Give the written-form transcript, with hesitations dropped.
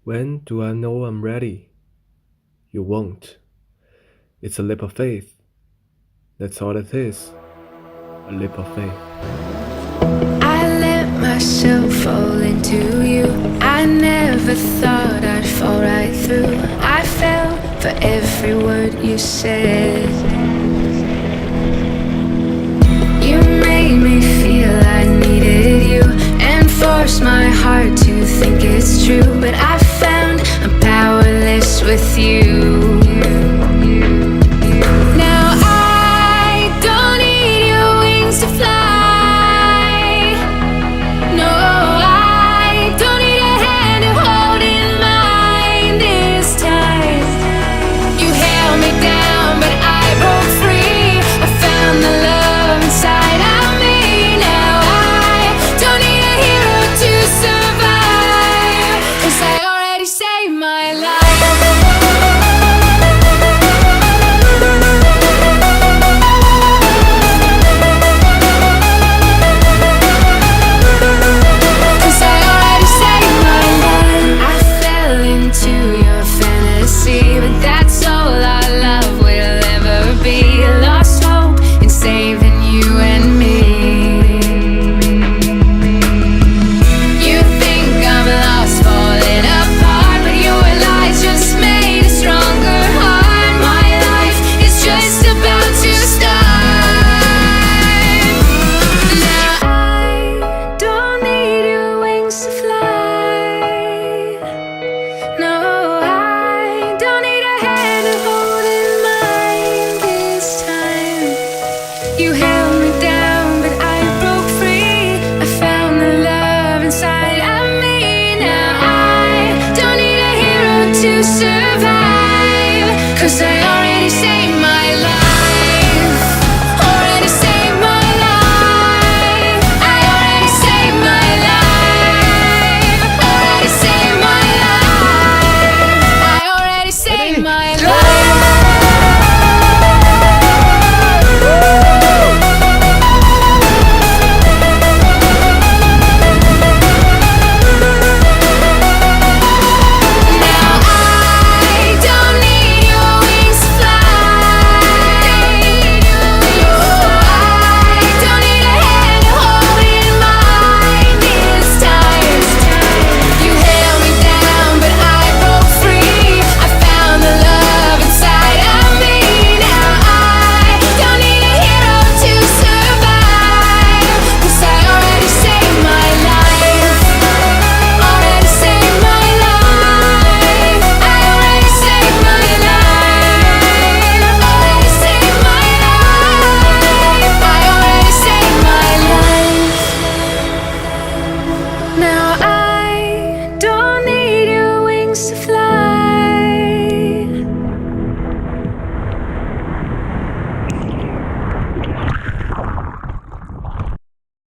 When do I know I'm ready? You won't. It's a leap of faith. That's all it is. A leap of faith. I let myself fall into you. I never thought I'd fall right through. I fell for every word you said. You made me feel I needed you and forced my heart to think it's true. But I found I'm powerless with you. Now I don't need your wings to fly. No, I don't need a hand to hold in mine this time. You held me down, but I broke free. I found the love inside of me. Now I don't need a hero to survive, 'cause I already saved my life. You held me down, but I broke free. I found the love inside of me. Now I don't need a hero to survive, 'cause I already saved